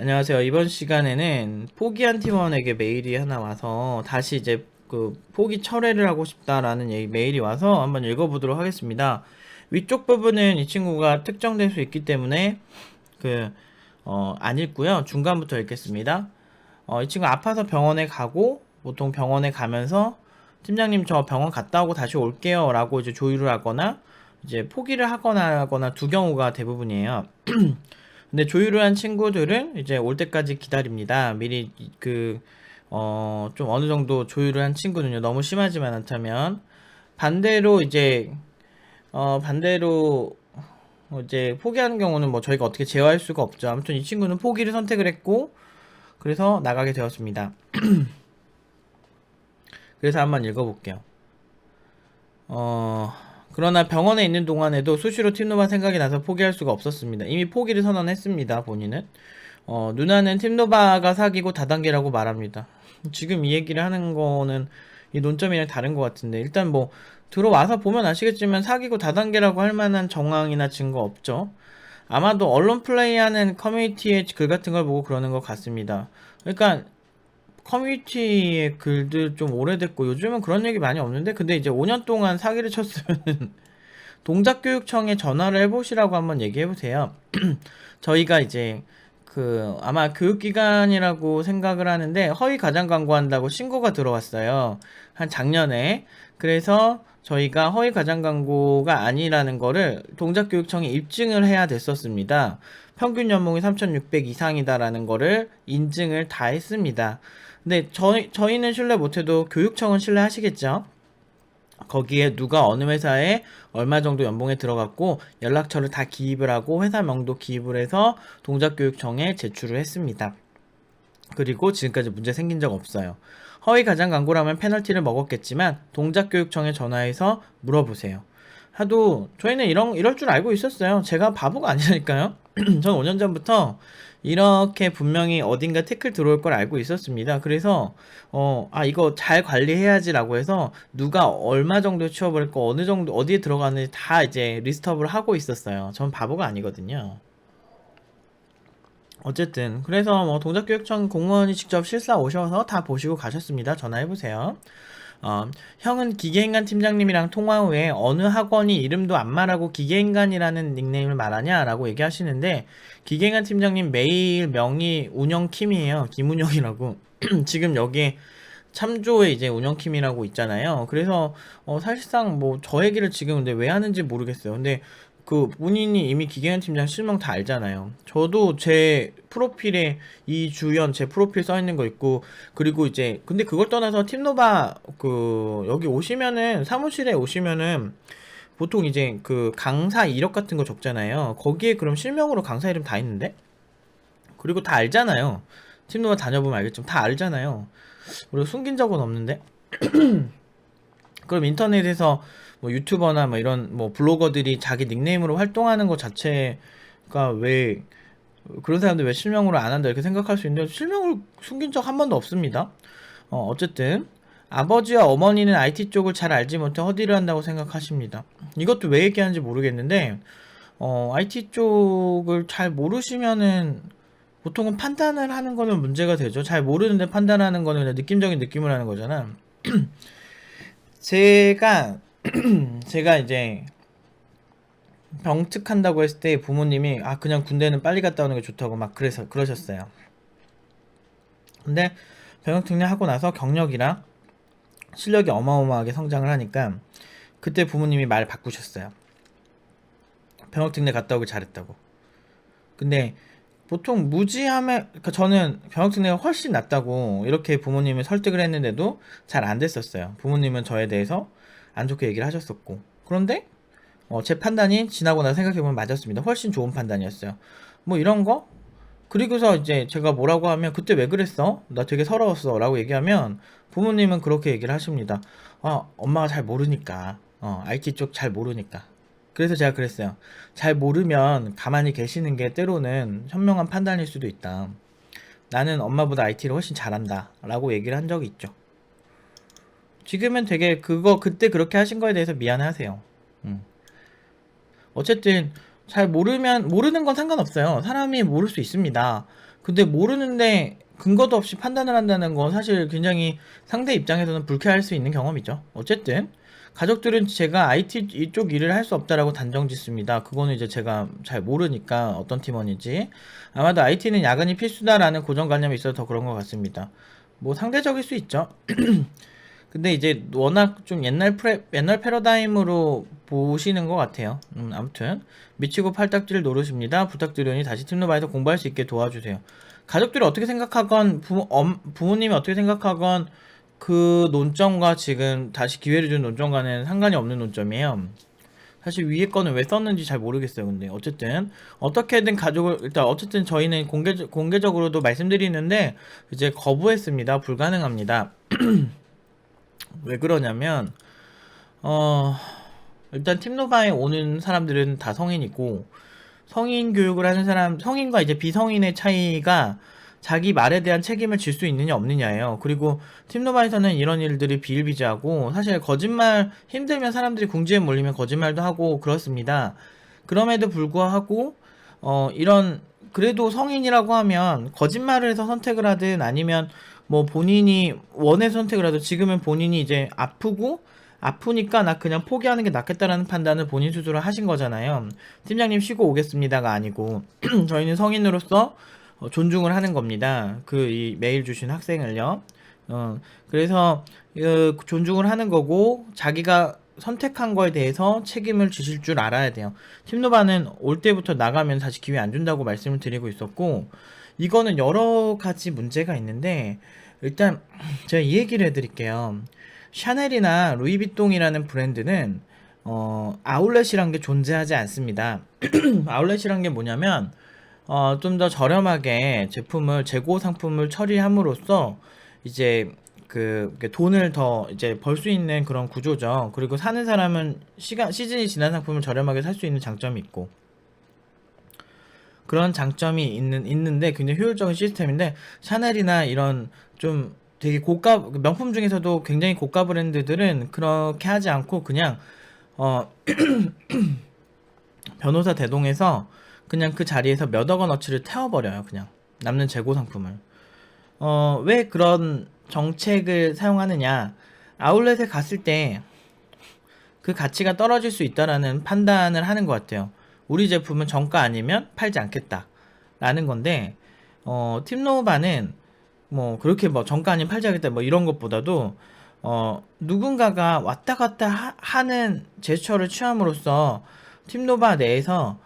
안녕하세요. 이번 시간에는 포기한 팀원에게 메일이 하나 와서 다시 이제 그 포기 철회를 하고 싶다라는 메일이 와서 한번 읽어보도록 하겠습니다. 위쪽 부분은 이 친구가 특정될 수 있기 때문에 안 읽고요. 중간부터 읽겠습니다. 이 친구 아파서 병원에 가고 보통 병원에 가면서 팀장님 저 병원 갔다 오고 다시 올게요 라고 이제 조율을 하거나 이제 포기를 하거나 두 경우가 대부분이에요. 근데 조율을 한 친구들은 이제 올 때까지 기다립니다. 미리 좀 어느 정도 조율을 한 친구는요. 너무 심하지만 않다면. 반대로 이제 포기하는 경우는 뭐 저희가 어떻게 제어할 수가 없죠. 아무튼 이 친구는 포기를 선택을 했고, 그래서 나가게 되었습니다. 그래서 한번 읽어볼게요. 그러나 병원에 있는 동안에도 수시로 팀노바 생각이 나서 포기할 수가 없었습니다. 이미 포기를 선언했습니다, 본인은. 누나는 팀노바가 사기고 다단계라고 말합니다. 지금 이 얘기를 하는 거는 이 논점이랑 다른 것 같은데, 일단 뭐, 들어와서 보면 아시겠지만 사기고 다단계라고 할 만한 정황이나 증거 없죠. 아마도 언론 플레이하는 커뮤니티의 글 같은 걸 보고 그러는 것 같습니다. 그러니까, 커뮤니티의 글들 좀 오래됐고 요즘은 그런 얘기 많이 없는데 근데 이제 5년 동안 사기를 쳤으면 동작교육청에 전화를 해보시라고 한번 얘기해보세요. 저희가 이제 아마 교육기관이라고 생각을 하는데 허위 가장 광고한다고 신고가 들어왔어요. 한 작년에. 그래서 저희가 허위 가장 광고가 아니라는 거를 동작교육청에 입증을 해야 됐었습니다. 평균 연봉이 3,600 이상이다라는 거를 인증을 다 했습니다. 근데 저희는 신뢰 못해도 교육청은 신뢰하시겠죠? 거기에 누가 어느 회사에 얼마 정도 연봉에 들어갔고 연락처를 다 기입을 하고 회사명도 기입을 해서 동작교육청에 제출을 했습니다. 그리고 지금까지 문제 생긴 적 없어요. 허위 가장 광고라면 페널티를 먹었겠지만 동작교육청에 전화해서 물어보세요. 하도 저희는 이럴 줄 알고 있었어요. 제가 바보가 아니라니까요. 전 5년 전부터 이렇게 분명히 어딘가 태클 들어올 걸 알고 있었습니다. 그래서 이거 잘 관리해야지라고 해서 누가 얼마 정도 취업을 했고 어느 정도 어디에 들어가는지 다 이제 리스트업을 하고 있었어요. 전 바보가 아니거든요. 어쨌든 그래서 뭐 동작교육청 공무원이 직접 실사 오셔서 다 보시고 가셨습니다. 전화해보세요. 형은 기계인간 팀장님이랑 통화 후에 어느 학원이 이름도 안 말하고 기계인간이라는 닉네임을 말하냐 라고 얘기하시는데 기계인간 팀장님 메일 명이 운영킴이에요. 김운영이라고. 지금 여기에 참조에 이제 운영킴이라고 있잖아요. 그래서 사실상 뭐 저 얘기를 지금 근데 왜 하는지 모르겠어요. 근데 그 본인이 이미 기계현 팀장 실명 다 알잖아요. 저도 제 프로필에 이주연 제 프로필 써 있는 거 있고 그리고 이제 근데 그걸 떠나서 팀노바 여기 오시면은 사무실에 오시면은 보통 이제 강사 이력 같은 거 적잖아요. 거기에 그럼 실명으로 강사 이름 다 있는데 그리고 다 알잖아요. 팀노바 다녀보면 알겠지만 다 알잖아요. 그리고 숨긴 적은 없는데 그럼 인터넷에서 뭐 유튜버나 뭐 이런 뭐 블로거들이 자기 닉네임으로 활동하는 것 자체가 왜 그런 사람들 왜 실명으로 안 한다 이렇게 생각할 수 있는데 실명을 숨긴 적 한 번도 없습니다. 어쨌든 아버지와 어머니는 IT 쪽을 잘 알지 못해 허디를 한다고 생각하십니다. 이것도 왜 얘기하는지 모르겠는데 IT 쪽을 잘 모르시면은 보통은 판단을 하는 거는 문제가 되죠. 잘 모르는데 판단하는 거는 그냥 느낌적인 느낌을 하는 거잖아. 제가 이제 병특한다고 했을 때 부모님이 그냥 군대는 빨리 갔다 오는 게 좋다고 막 그러셨어요. 근데 병역특례 하고 나서 경력이랑 실력이 어마어마하게 성장을 하니까 그때 부모님이 말 바꾸셨어요. 병역특례 갔다 오길 잘했다고. 근데 보통 무지하면 그러니까 저는 병역특례가 훨씬 낫다고 이렇게 부모님을 설득을 했는데도 잘 안 됐었어요. 부모님은 저에 대해서 안 좋게 얘기를 하셨었고 그런데 제 판단이 지나고 나서 생각해보면 맞았습니다. 훨씬 좋은 판단이었어요. 뭐 이런 거? 그리고서 이제 제가 뭐라고 하면 그때 왜 그랬어? 나 되게 서러웠어 라고 얘기하면 부모님은 그렇게 얘기를 하십니다. 엄마가 잘 모르니까 IT 쪽 잘 모르니까 그래서 제가 그랬어요. 잘 모르면 가만히 계시는 게 때로는 현명한 판단일 수도 있다. 나는 엄마보다 IT를 훨씬 잘한다 라고 얘기를 한 적이 있죠. 지금은 되게 그때 그렇게 하신 거에 대해서 미안해하세요. 어쨌든 잘 모르는 건 상관없어요. 사람이 모를 수 있습니다. 근데 모르는데 근거도 없이 판단을 한다는 건 사실 굉장히 상대 입장에서는 불쾌할 수 있는 경험이죠. 어쨌든 가족들은 제가 IT 이쪽 일을 할 수 없다라고 단정 짓습니다. 그거는 이제 제가 잘 모르니까 어떤 팀원인지. 아마도 IT는 야근이 필수다라는 고정관념이 있어서 더 그런 것 같습니다. 뭐 상대적일 수 있죠. 근데 이제 워낙 좀 옛날 패러다임으로 보시는 것 같아요. 아무튼 미치고 팔딱지를 노릇입니다. 부탁드리니 다시 팀노바에서 공부할 수 있게 도와주세요. 가족들이 어떻게 생각하건 부모님이 어떻게 생각하건 그 논점과 지금 다시 기회를 준 논점과는 상관이 없는 논점이에요. 사실 위에 거는 왜 썼는지 잘 모르겠어요. 근데 어쨌든 어떻게든 가족을 일단 어쨌든 저희는 공개적으로도 말씀드리는데 이제 거부했습니다. 불가능합니다. 왜 그러냐면 어 일단 팀노바에 오는 사람들은 다 성인이고 성인 교육을 하는 사람 성인과 이제 비성인의 차이가 자기 말에 대한 책임을 질 수 있느냐 없느냐예요. 그리고 팀노바에서는 이런 일들이 비일비재하고 사실 거짓말 힘들면 사람들이 궁지에 몰리면 거짓말도 하고 그렇습니다. 그럼에도 불구하고 이런 그래도 성인이라고 하면 거짓말을 해서 선택을 하든 아니면 뭐 본인이 원해서 선택을 하든 지금은 본인이 이제 아프니까 나 그냥 포기하는 게 낫겠다라는 판단을 본인 스스로 하신 거잖아요. 팀장님 쉬고 오겠습니다가 아니고 저희는 성인으로서 존중을 하는 겁니다. 그 이 메일 주신 학생을요. 그래서 존중을 하는 거고 자기가 선택한 거에 대해서 책임을 지실 줄 알아야 돼요. 팀노바는 올 때부터 나가면 다시 기회 안 준다고 말씀을 드리고 있었고 이거는 여러 가지 문제가 있는데 일단 제가 이 얘기를 해드릴게요. 샤넬이나 루이비통이라는 브랜드는 아울렛이란 게 존재하지 않습니다. 아울렛이란 게 뭐냐면 좀 더 저렴하게 제품을 재고 상품을 처리함으로써 이제 돈을 더 이제 벌 수 있는 그런 구조죠. 그리고 사는 사람은 시즌이 지난 상품을 저렴하게 살 수 있는 장점이 있고 그런 장점이 있는데 굉장히 효율적인 시스템인데 샤넬이나 이런 좀 되게 고가 명품 중에서도 굉장히 고가 브랜드들은 그렇게 하지 않고 그냥 변호사 대동해서 그냥 그 자리에서 몇억 원어치를 태워버려요. 그냥 남는 재고 상품을. 왜 그런 정책을 사용하느냐? 아울렛에 갔을 때 그 가치가 떨어질 수 있다라는 판단을 하는 것 같아요. 우리 제품은 정가 아니면 팔지 않겠다. 라는 건데, 팀노바는 뭐 그렇게 뭐 정가 아니면 팔지 않겠다 뭐 이런 것보다도, 누군가가 왔다 갔다 하는 제스처를 취함으로써 팀노바 내에서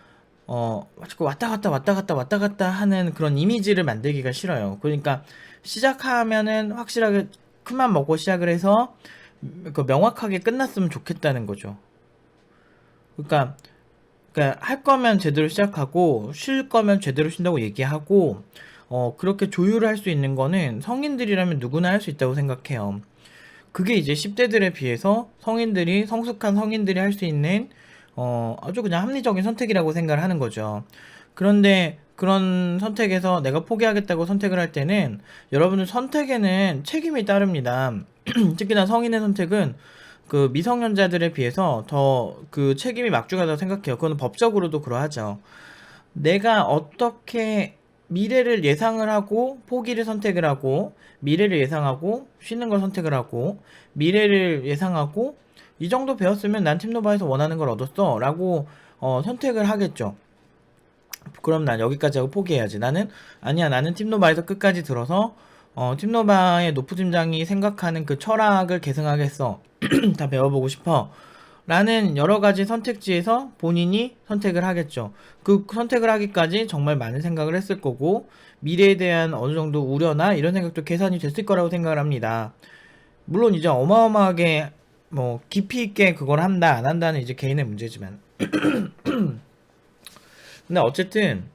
자꾸 왔다 갔다 하는 그런 이미지를 만들기가 싫어요. 그러니까 시작하면은 확실하게 큰맘 먹고 시작을 해서 명확하게 끝났으면 좋겠다는 거죠. 그러니까 할 거면 제대로 시작하고 쉴 거면 제대로 쉰다고 얘기하고 그렇게 조율을 할 수 있는 거는 성인들이라면 누구나 할 수 있다고 생각해요. 그게 이제 10대들에 비해서 성숙한 성인들이 할 수 있는 아주 그냥 합리적인 선택이라고 생각을 하는 거죠. 그런데 그런 선택에서 내가 포기하겠다고 선택을 할 때는 여러분들 선택에는 책임이 따릅니다. 특히나 성인의 선택은 그 미성년자들에 비해서 더 그 책임이 막중하다고 생각해요. 그건 법적으로도 그러하죠. 내가 어떻게 미래를 예상을 하고 포기를 선택을 하고 미래를 예상하고 쉬는 걸 선택을 하고 미래를 예상하고 이 정도 배웠으면 난 팀노바에서 원하는 걸 얻었어 라고 선택을 하겠죠. 그럼 난 여기까지 하고 포기해야지. 나는 팀노바에서 끝까지 들어서 팀노바의 노프 팀장이 생각하는 그 철학을 계승하겠어. 다 배워보고 싶어. 라는 여러 가지 선택지에서 본인이 선택을 하겠죠. 그 선택을 하기까지 정말 많은 생각을 했을 거고 미래에 대한 어느 정도 우려나 이런 생각도 계산이 됐을 거라고 생각을 합니다. 물론 이제 어마어마하게 뭐 깊이 있게 그걸 한다 안 한다는 이제 개인의 문제지만 근데 어쨌든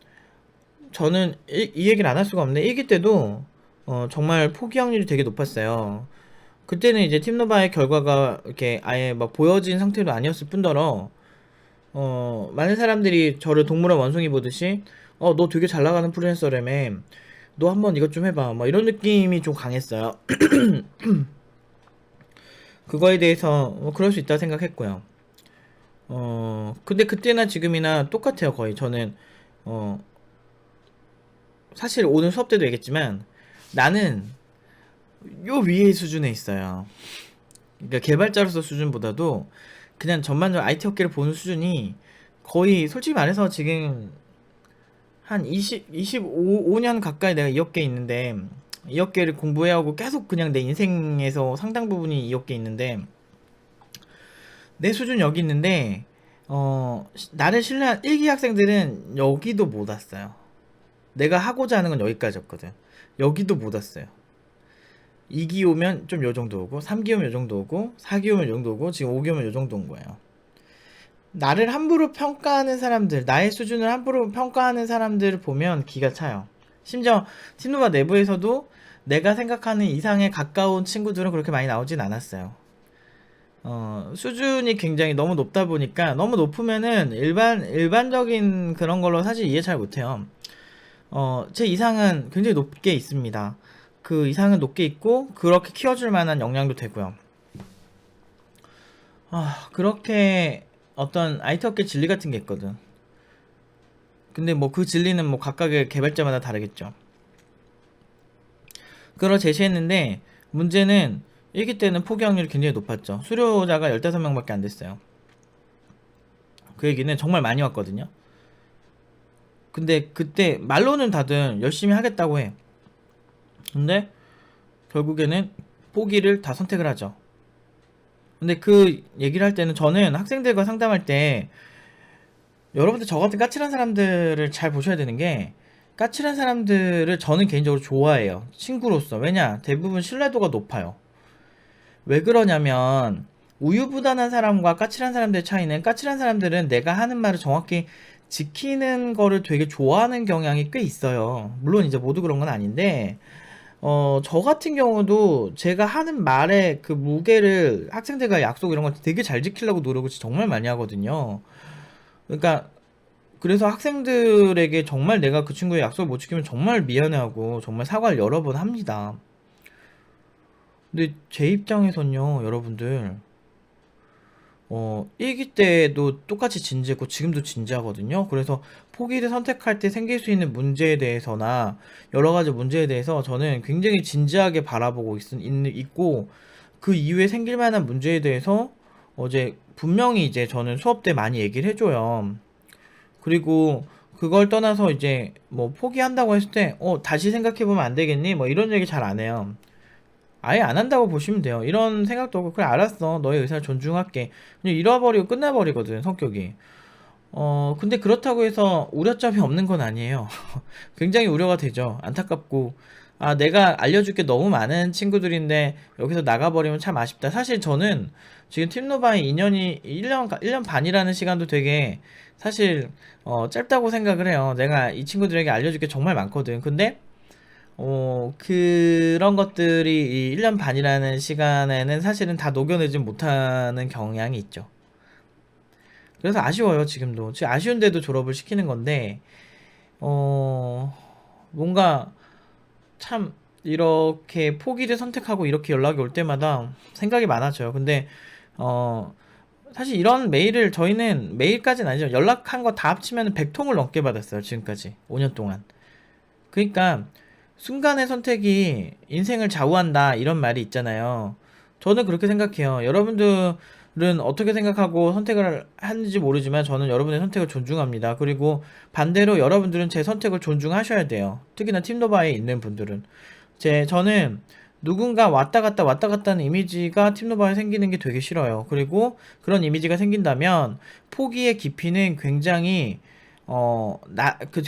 저는 이 얘기를 안 할 수가 없네. 1기 때도 정말 포기 확률이 되게 높았어요. 그때는 이제 팀노바의 결과가 이렇게 아예 막 보여진 상태도 아니었을 뿐더러 많은 사람들이 저를 동물원 원숭이 보듯이 너 되게 잘 나가는 프리랜서라며 너 한번 이것 좀 해봐 뭐 이런 느낌이 좀 강했어요. 그거에 대해서 그럴 수 있다 생각했고요. 근데 그때나 지금이나 똑같아요. 거의 저는 사실 오늘 수업 때도 얘기했지만 나는 요 위의 수준에 있어요. 그러니까 개발자로서 수준보다도 그냥 전반적으로 IT 업계를 보는 수준이 거의 솔직히 말해서 지금 한 25년 가까이 내가 이 업계에 있는데 이 업계를 공부해오고 계속 그냥 내 인생에서 상당 부분이 이 업계에 있는데 내 수준 여기 있는데 나를 신뢰한 1기 학생들은 여기도 못 왔어요. 내가 하고자 하는 건 여기까지였거든. 여기도 못 왔어요. 2기 오면 좀 요 정도 오고 3기 오면 요 정도 오고 4기 오면 요 정도 오고 지금 5기 오면 요 정도 온 거예요. 나를 함부로 평가하는 사람들, 나의 수준을 함부로 평가하는 사람들을 보면 기가 차요. 심지어 팀노바 내부에서도 내가 생각하는 이상에 가까운 친구들은 그렇게 많이 나오진 않았어요. 수준이 굉장히 너무 높다 보니까 너무 높으면은 일반적인 그런 걸로 사실 이해 잘 못해요. 제 이상은 굉장히 높게 있습니다. 그 이상은 높게 있고 그렇게 키워줄 만한 역량도 되고요. 그렇게 어떤 IT 업계 진리 같은 게 있거든. 근데 뭐 그 진리는 뭐 각각의 개발자마다 다르겠죠. 그걸 제시했는데 문제는 1기 때는 포기 확률이 굉장히 높았죠. 수료자가 15명밖에 안 됐어요. 그 얘기는 정말 많이 왔거든요. 근데 그때 말로는 다들 열심히 하겠다고 해. 근데 결국에는 포기를 다 선택을 하죠. 근데 그 얘기를 할 때는 저는 학생들과 상담할 때 여러분들 저 같은 까칠한 사람들을 잘 보셔야 되는 게 까칠한 사람들을 저는 개인적으로 좋아해요. 친구로서. 왜냐? 대부분 신뢰도가 높아요. 왜 그러냐면 우유부단한 사람과 까칠한 사람들의 차이는 까칠한 사람들은 내가 하는 말을 정확히 지키는 거를 되게 좋아하는 경향이 꽤 있어요. 물론 이제 모두 그런 건 아닌데 저 같은 경우도 제가 하는 말의 그 무게를 학생들과 약속 이런 거 되게 잘 지키려고 노력을 정말 많이 하거든요. 그러니까 그래서 학생들에게 정말 내가 그 친구의 약속을 못 지키면 정말 미안해하고 정말 사과를 여러 번 합니다. 근데 제 입장에선요, 여러분들, 1기 때도 똑같이 진지했고 지금도 진지하거든요. 그래서 포기를 선택할 때 생길 수 있는 문제에 대해서나 여러 가지 문제에 대해서 저는 굉장히 진지하게 바라보고 있고 그 이후에 생길 만한 문제에 대해서 어제 분명히 이제 저는 수업 때 많이 얘기를 해줘요. 그리고 그걸 떠나서 이제 뭐 포기한다고 했을 때 다시 생각해보면 안 되겠니? 뭐 이런 얘기 잘 안 해요. 아예 안 한다고 보시면 돼요. 이런 생각도 없고, 그래, 알았어. 너의 의사를 존중할게. 그냥 잃어버리고 끝나버리거든, 성격이. 근데 그렇다고 해서 우려점이 없는 건 아니에요. 굉장히 우려가 되죠. 안타깝고. 내가 알려줄 게 너무 많은 친구들인데, 여기서 나가버리면 참 아쉽다. 사실 저는 지금 팀노바의 2년이, 1년 반이라는 시간도 되게, 사실, 짧다고 생각을 해요. 내가 이 친구들에게 알려줄 게 정말 많거든. 근데, 그런 것들이 이 1년 반이라는 시간에는 사실은 다 녹여내지 못하는 경향이 있죠. 그래서 아쉬워요, 지금도. 지금 아쉬운데도 졸업을 시키는 건데, 뭔가 참 이렇게 포기를 선택하고 이렇게 연락이 올 때마다 생각이 많아져요. 근데, 사실 이런 메일을 저희는 메일까지는 아니죠. 연락한 거 다 합치면 100통을 넘게 받았어요, 지금까지. 5년 동안. 그러니까, 순간의 선택이 인생을 좌우한다 이런 말이 있잖아요. 저는 그렇게 생각해요. 여러분들은 어떻게 생각하고 선택을 하는지 모르지만 저는 여러분의 선택을 존중합니다. 그리고 반대로 여러분들은 제 선택을 존중하셔야 돼요. 특히나 팀노바에 있는 분들은. 저는 누군가 왔다 갔다 하는 이미지가 팀노바에 생기는 게 되게 싫어요. 그리고 그런 이미지가 생긴다면 포기의 깊이는 굉장히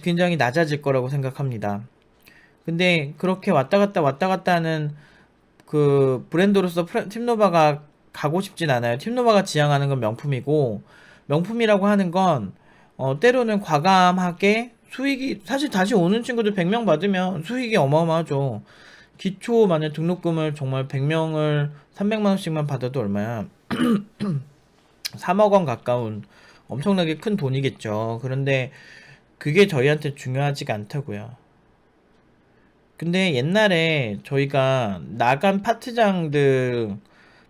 굉장히 낮아질 거라고 생각합니다. 근데 그렇게 왔다 갔다 하는 그 브랜드로서 팀노바가 가고 싶진 않아요. 팀노바가 지향하는 건 명품이고, 명품이라고 하는 건 때로는 과감하게 수익이, 사실 다시 오는 친구들 100명 받으면 수익이 어마어마하죠. 기초 만약 등록금을 정말 100명을 300만 원씩만 받아도 얼마야? 3억 원 가까운 엄청나게 큰 돈이겠죠. 그런데 그게 저희한테 중요하지가 않다고요. 근데 옛날에 저희가 나간 파트장들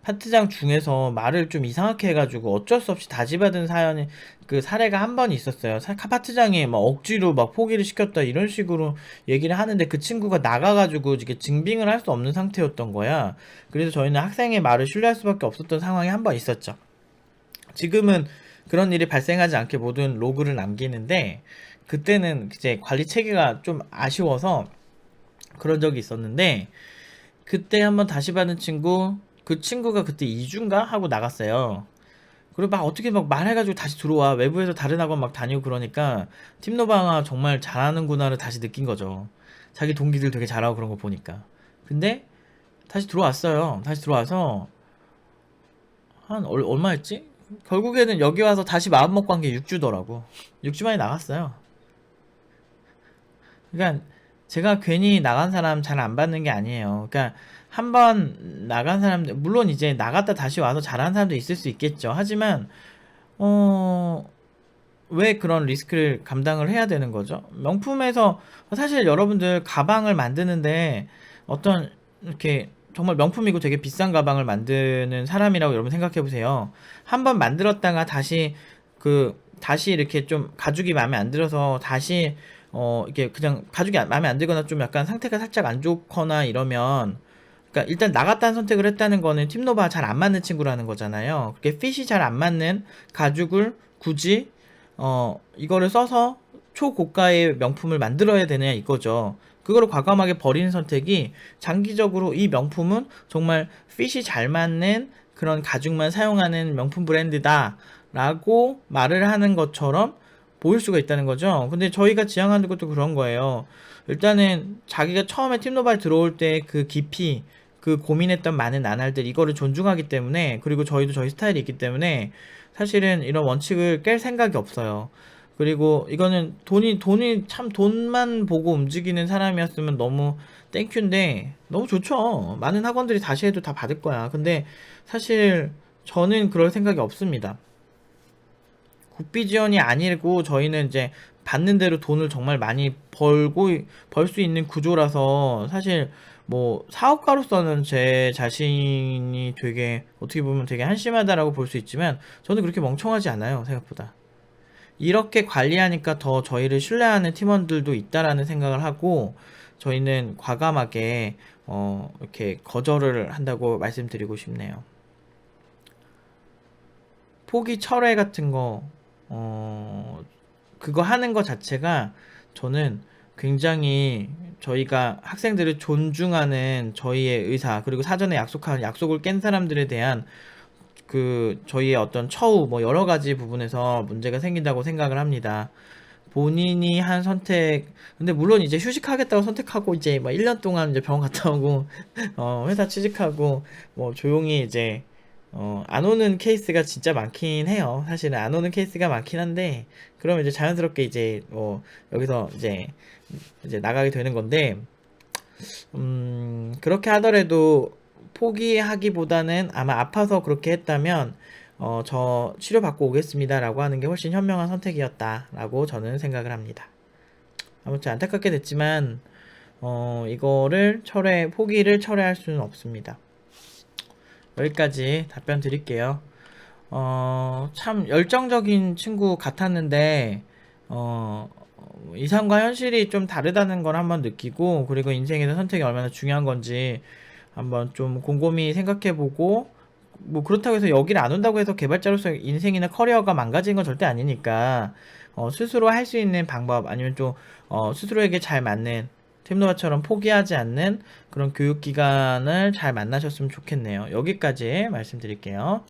파트장 중에서 말을 좀 이상하게 해가지고 어쩔 수 없이 다시받은 사연이 그 사례가 한 번 있었어요. 파트장이 막 억지로 막 포기를 시켰다 이런 식으로 얘기를 하는데 그 친구가 나가가지고 이게 증빙을 할 수 없는 상태였던 거야. 그래서 저희는 학생의 말을 신뢰할 수밖에 없었던 상황이 한 번 있었죠. 지금은 그런 일이 발생하지 않게 모든 로그를 남기는데 그때는 이제 관리 체계가 좀 아쉬워서 그런 적이 있었는데 그때 한번 다시 받은 친구 그 친구가 그때 2주인가 하고 나갔어요. 그리고 막 어떻게 막 말해가지고 다시 들어와. 외부에서 다른 학원 막 다니고 그러니까 팀노방아 정말 잘하는구나를 다시 느낀 거죠. 자기 동기들 되게 잘하고 그런 거 보니까. 근데 다시 들어왔어요. 다시 들어와서 한 얼마였지? 결국에는 여기 와서 다시 마음 먹고 한 게 6주더라고. 6주 만에 나갔어요. 그러니까 제가 괜히 나간 사람 잘 안 받는 게 아니에요. 그러니까 한 번 나간 사람들 물론 이제 나갔다 다시 와서 잘하는 사람도 있을 수 있겠죠. 하지만 어, 왜 그런 리스크를 감당을 해야 되는 거죠? 명품에서 사실 여러분들 가방을 만드는데 어떤 이렇게 정말 명품이고 되게 비싼 가방을 만드는 사람이라고 여러분 생각해 보세요. 한 번 만들었다가 다시 이렇게 좀 가죽이 마음에 안 들어서 다시 이게 그냥 가죽이 마음에 안 들거나 좀 약간 상태가 살짝 안 좋거나 이러면 그러니까 일단 나갔다는 선택을 했다는 거는 팀노바 잘 안 맞는 친구라는 거잖아요. 그렇게 핏이 잘 안 맞는 가죽을 굳이 이거를 써서 초고가의 명품을 만들어야 되느냐 이거죠. 그거를 과감하게 버리는 선택이 장기적으로 이 명품은 정말 핏이 잘 맞는 그런 가죽만 사용하는 명품 브랜드다 라고 말을 하는 것처럼 보일 수가 있다는 거죠. 근데 저희가 지향하는 것도 그런 거예요. 일단은 자기가 처음에 팀노바에 들어올 때 그 깊이 그 고민했던 많은 나날들 이거를 존중하기 때문에 그리고 저희도 저희 스타일이 있기 때문에 사실은 이런 원칙을 깰 생각이 없어요. 그리고 이거는 돈이 참 돈만 보고 움직이는 사람이었으면 너무 땡큐인데 너무 좋죠. 많은 학원들이 다시 해도 다 받을 거야. 근데 사실 저는 그럴 생각이 없습니다. 국비 지원이 아니고 저희는 이제 받는 대로 돈을 정말 많이 벌 수 있는 구조라서 사실 뭐 사업가로서는 제 자신이 되게 어떻게 보면 되게 한심하다라고 볼 수 있지만 저는 그렇게 멍청하지 않아요 생각보다. 이렇게 관리하니까 더 저희를 신뢰하는 팀원들도 있다라는 생각을 하고 저희는 과감하게 이렇게 거절을 한다고 말씀드리고 싶네요. 포기 철회 같은 거 그거 하는 거 자체가 저는 굉장히 저희가 학생들을 존중하는 저희의 의사 그리고 사전에 약속한 약속을 깬 사람들에 대한 그 저희의 어떤 처우 뭐 여러 가지 부분에서 문제가 생긴다고 생각을 합니다. 본인이 한 선택 근데 물론 이제 휴식하겠다고 선택하고 이제 막 1년 동안 이제 병원 갔다 오고 회사 취직하고 뭐 조용히 이제 안 오는 케이스가 진짜 많긴 해요. 사실은 안 오는 케이스가 많긴 한데 그러면 이제 자연스럽게 이제 여기서 이제 나가게 되는 건데 그렇게 하더라도 포기하기보다는 아마 아파서 그렇게 했다면 저 치료받고 오겠습니다 라고 하는 게 훨씬 현명한 선택이었다 라고 저는 생각을 합니다. 아무튼 안타깝게 됐지만 이거를 포기를 철회할 수는 없습니다. 여기까지 답변 드릴게요. 참 열정적인 친구 같았는데 이상과 현실이 좀 다르다는 걸 한번 느끼고 그리고 인생에서 선택이 얼마나 중요한 건지 한번 좀 곰곰이 생각해보고 뭐 그렇다고 해서 여기를 안 온다고 해서 개발자로서 인생이나 커리어가 망가지는 건 절대 아니니까 스스로 할 수 있는 방법 아니면 좀 스스로에게 잘 맞는 팀노아처럼 포기하지 않는 그런 교육기관을 잘 만나셨으면 좋겠네요. 여기까지 말씀드릴게요.